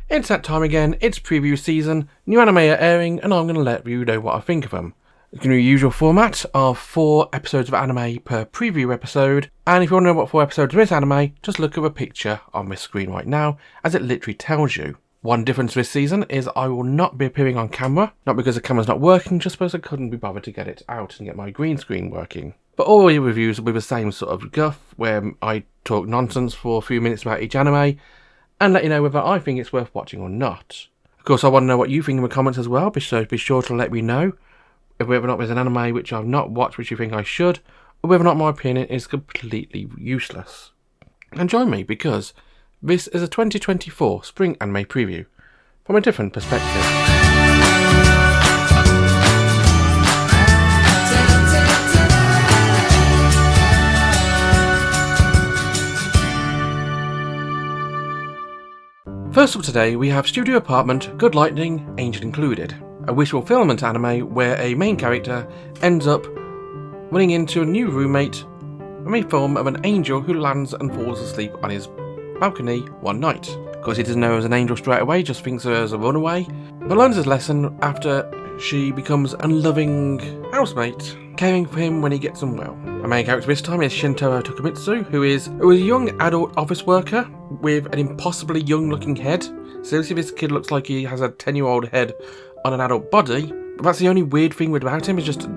It's that time again, it's preview season, new anime are airing, and I'm going to let you know what I think of them. It's going to be the usual format of 4 episodes of anime per preview episode, and if you want to know what 4 episodes of this anime, just look at the picture on this screen right now, as it literally tells you. One difference this season is I will not be appearing on camera, not because the camera's not working, just because I couldn't be bothered to get it out and get my green screen working. But all the reviews will be the same sort of guff, where I talk nonsense for a few minutes about each anime, and let you know whether I think it's worth watching or not. Of course, I want to know what you think in the comments as well, so be sure to let me know whether or not there's an anime which I've not watched which you think I should, or whether or not my opinion is completely useless. And join me, because this is a 2024 spring anime preview from a different perspective. First up today, we have Studio Apartment, Good Lightning, Angel Included, a wish fulfillment anime where a main character ends up running into a new roommate in the form of an angel who lands and falls asleep on his balcony one night. Of course, he doesn't know her as an angel straight away, just thinks of her as a runaway, but learns his lesson after she becomes a unloving housemate, caring for him when he gets unwell. Our main character this time is Shintaro Tokumitsu, who is a young adult office worker with an impossibly young looking head. Seriously, this kid looks like he has a 10-year-old head on an adult body, but that's the only weird thing about him, is just a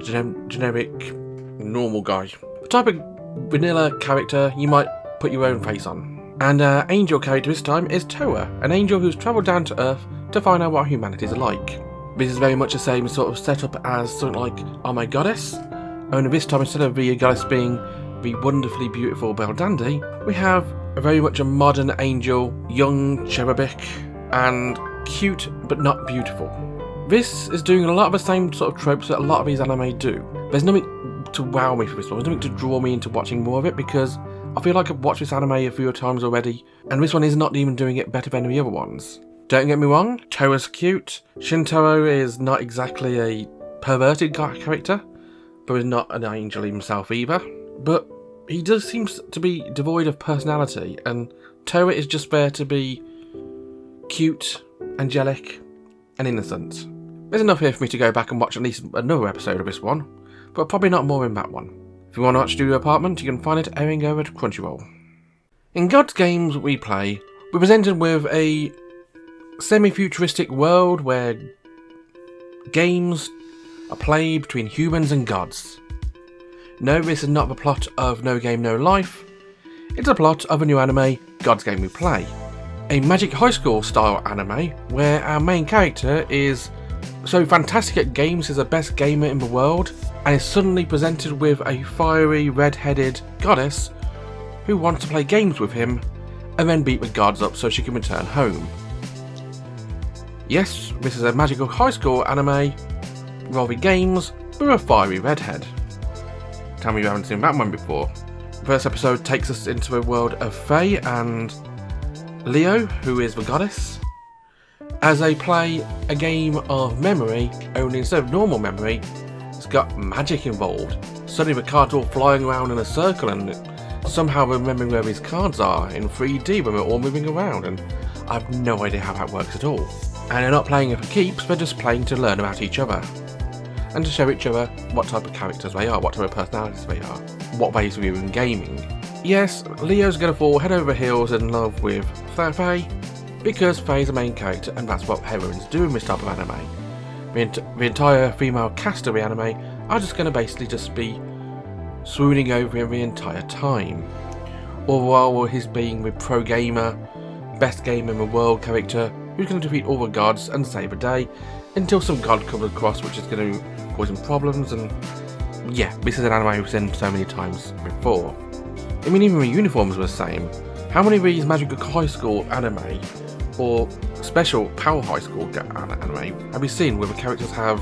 generic normal guy. The type of vanilla character you might put your own face on. And our angel character this time is Toa, an angel who's travelled down to Earth to find out what humanity's like. This is very much the same sort of setup as something like Oh My Goddess, only this time instead of the goddess being the wonderfully beautiful Belle Dandy, we have very much a modern angel, young, cherubic, and cute but not beautiful. This is doing a lot of the same sort of tropes that a lot of these anime do. There's nothing to wow me for this one, there's nothing to draw me into watching more of it, because I feel like I've watched this anime a few times already, and this one is not even doing it better than the other ones. Don't get me wrong, Toa's cute. Shintaro is not exactly a perverted character, but is not an angel himself either. But he does seem to be devoid of personality, and Toa is just there to be cute, angelic, and innocent. There's enough here for me to go back and watch at least another episode of this one, but probably not more in that one. If you want to watch Studio Apartment, you can find it airing over at Crunchyroll. In God's Games We Play, we're presented with a semi-futuristic world where games are played between humans and gods. No, this is not the plot of No Game No Life, it's a plot of a new anime, God's Game We Play. A Magic High School style anime where our main character is so fantastic at games, is the best gamer in the world, and is suddenly presented with a fiery red-headed goddess who wants to play games with him and then beat the gods up so she can return home. Yes, this is a magical high school anime involving games with a fiery redhead. Tell me you haven't seen that one before. The first episode takes us into a world of Fae and Leo, who is the goddess, as they play a game of memory, only instead of normal memory, it's got magic involved. Suddenly the cards all flying around in a circle and somehow remembering where these cards are in 3D when we're all moving around, and I have no idea how that works at all. And they're not playing it for keeps, they're just playing to learn about each other. And to show each other what type of characters they are, what type of personalities they are, what ways we are in gaming. Yes, Leo's gonna fall head over heels in love with Faye, because Faye's the main character and that's what heroines do in this type of anime. The entire female cast of the anime are just gonna basically just be swooning over him the entire time. All while he's being the pro gamer, best gamer in the world character, who's going to defeat all the gods and save the day, until some god comes across which is going to cause him problems. And yeah, this is an anime we've seen so many times before. I mean, even the uniforms were the same. How many of these Magical High School anime, or special Power High School anime, have you seen where the characters have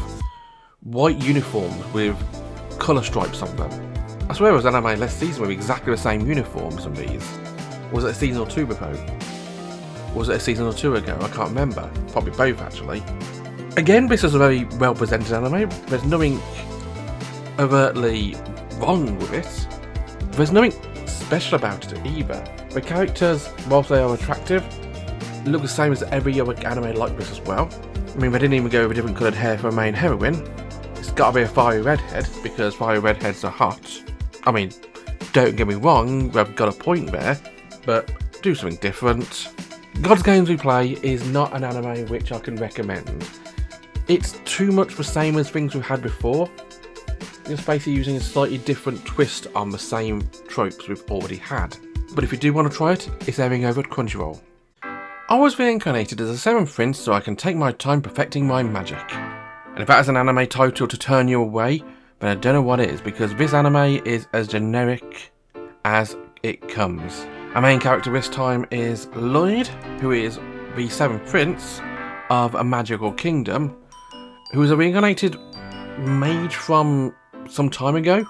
white uniforms with colour stripes on them? I swear it was anime last season with exactly the same uniforms on these. Was it a season or two before? Was it a season or two ago? I can't remember. Probably both, actually. Again, this is a very well presented anime. There's nothing overtly wrong with it. There's nothing special about it either. The characters, whilst they are attractive, look the same as every other anime like this as well. I mean, they didn't even go with different coloured hair for a main heroine. It's got to be a fiery redhead, because fiery redheads are hot. I mean, don't get me wrong, they've got a point there, but do something different. God's Games We Play is not an anime which I can recommend. It's too much the same as things we've had before. It's basically using a slightly different twist on the same tropes we've already had. But if you do want to try it, it's airing over at Crunchyroll. I was reincarnated as a 7th prince so I can take my time perfecting my magic. And if that is an anime title to turn you away, then I don't know what is, because this anime is as generic as it comes. Our main character this time is Lloyd, who is the 7th prince of a magical kingdom, who is a reincarnated mage from some time ago,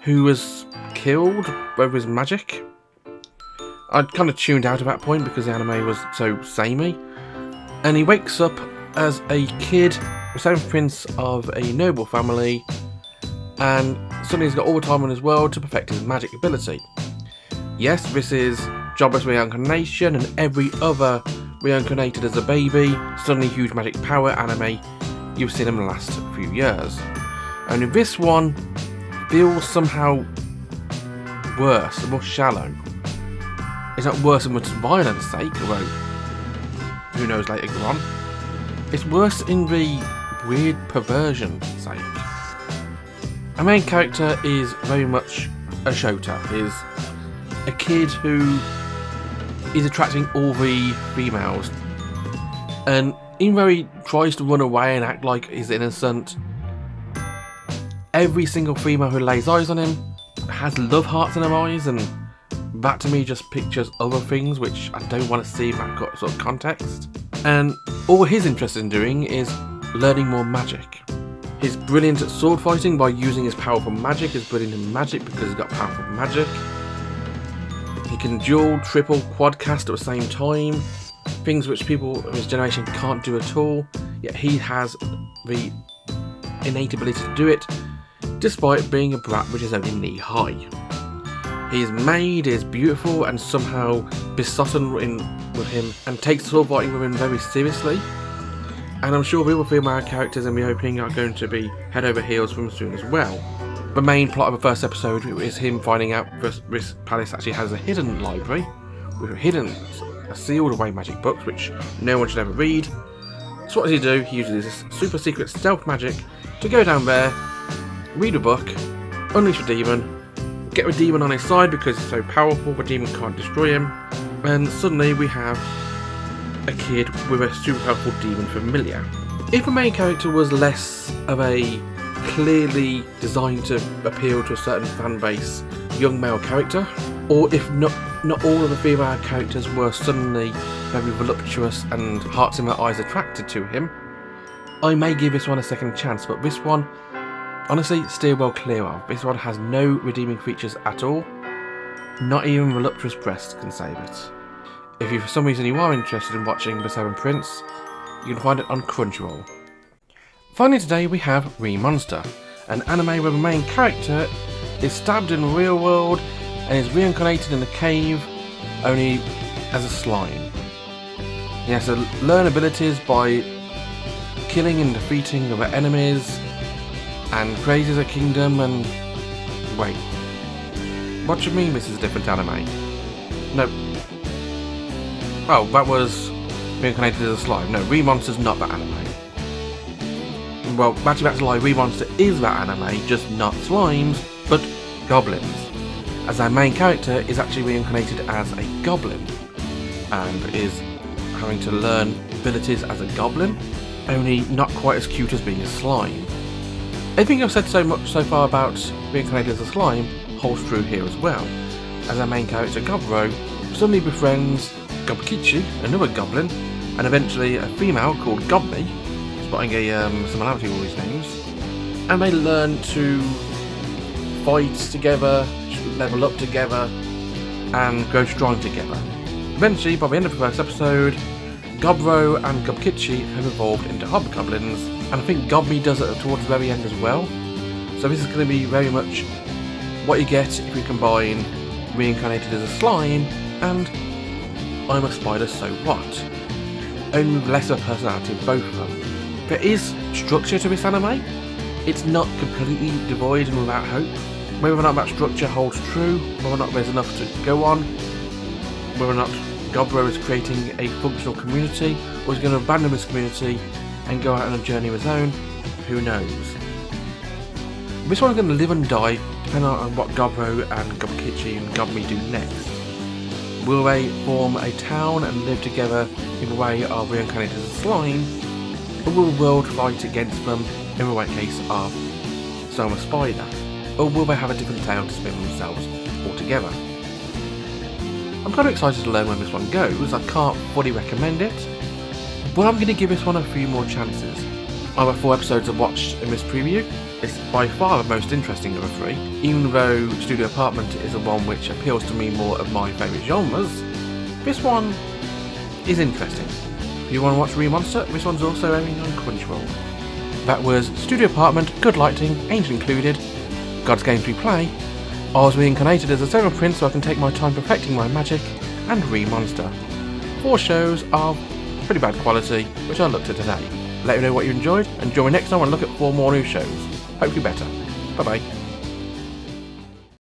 who was killed with his magic. I'd kind of tuned out at that point because the anime was so samey. And he wakes up as a kid, the 7th prince of a noble family, and suddenly he's got all the time in his world to perfect his magic ability. Yes, this is jobless reincarnation and every other reincarnated as a baby, suddenly huge magic power anime you've seen in the last few years. Only this one feels somehow worse, more shallow. It's not worse in its violence sake, although who knows later on. It's worse in the weird perversion sake. Our main character is very much a shota, is a kid who is attracting all the females. And even though he tries to run away and act like he's innocent, every single female who lays eyes on him has love hearts in her eyes, and that to me just pictures other things which I don't want to see in that sort of context. And all he's interested in doing is learning more magic. He's brilliant at sword fighting by using his powerful magic. He's brilliant in magic because he's got powerful magic. He can dual, triple, quad cast at the same time. Things which people of his generation can't do at all. Yet he has the innate ability to do it, despite being a brat which is only knee high. His maid is beautiful and somehow besotted with him and takes sword fighting with him very seriously. And I'm sure the other female characters in the opening are going to be head over heels for him soon as well. The main plot of the first episode is him finding out this palace actually has a hidden library with sealed away magic books which no one should ever read. So what does he do? He uses this super secret stealth magic to go down there, read a book, unleash a demon, get the demon on his side because he's so powerful the demon can't destroy him, and suddenly we have a kid with a super powerful demon familiar. If the main character was less of a clearly designed to appeal to a certain fan base young male character, or if not all of the female characters were suddenly very voluptuous and hearts in their eyes attracted to him, I may give this one a second chance, but this one, honestly, steer well clear of. This one has no redeeming features at all. Not even voluptuous breasts can save it. If you, for some reason, you are interested in watching The 7th Prince, you can find it on Crunchyroll. Finally today we have Re-Monster, an anime where the main character is stabbed in the real world and is reincarnated in a cave, only as a slime. He has to learn abilities by killing and defeating other enemies, and praises a kingdom and... Wait. What do you mean this is a different anime? No. Oh, that was reincarnated as a slime. No, Re-Monster's not that anime. Well, actually that's a lie. Re-Monster is that anime, just not slimes, but goblins. As our main character is actually reincarnated as a goblin, and is having to learn abilities as a goblin, only not quite as cute as being a slime. Everything I've said so far about reincarnated as a slime holds true here as well, as our main character Gobro suddenly befriends Gobkichi, another goblin, and eventually a female called Gobmi, spotting a similarity with all these names, and they learn to fight together, level up together, and grow strong together. Eventually, by the end of the first episode, Gobro and Gobkichi have evolved into hobgoblins, and I think Gobmi does it towards the very end as well. So this is going to be very much what you get if you combine reincarnated as a slime and I'm a spider, so what? Only less of a personality of both of them. There is structure to this anime. It's not completely devoid and without hope. Whether or not that structure holds true, whether or not there's enough to go on, whether or not Gobro is creating a functional community, or is going to abandon this community and go out on a journey of his own, who knows. This one's going to live and die depending on what Gobro and Gobkichi and Gobmi do next. Will they form a town and live together in the way of Reincarnated as slime, or will the world fight against them in the right case of Soma Spider? Or will they have a different tale to spin themselves altogether? I'm kind of excited to learn where this one goes. I can't fully recommend it, but I'm going to give this one a few more chances. Other 4 episodes I've watched in this preview, it's by far the most interesting of the 3. Even though Studio Apartment is the one which appeals to me more of my favourite genres, this one is interesting. If you want to watch Re-Monster, this one's also airing on Crunchyroll. That was Studio Apartment, Good Lighting, Angel Included, God's Games We Play, I was Reincarnated as a 7th Prince so I can take my time perfecting my magic, and Re-Monster. 4 shows of pretty bad quality, which I looked at today. Let me know what you enjoyed, and join me next time and look at 4 more new shows. Hopefully better. Bye bye.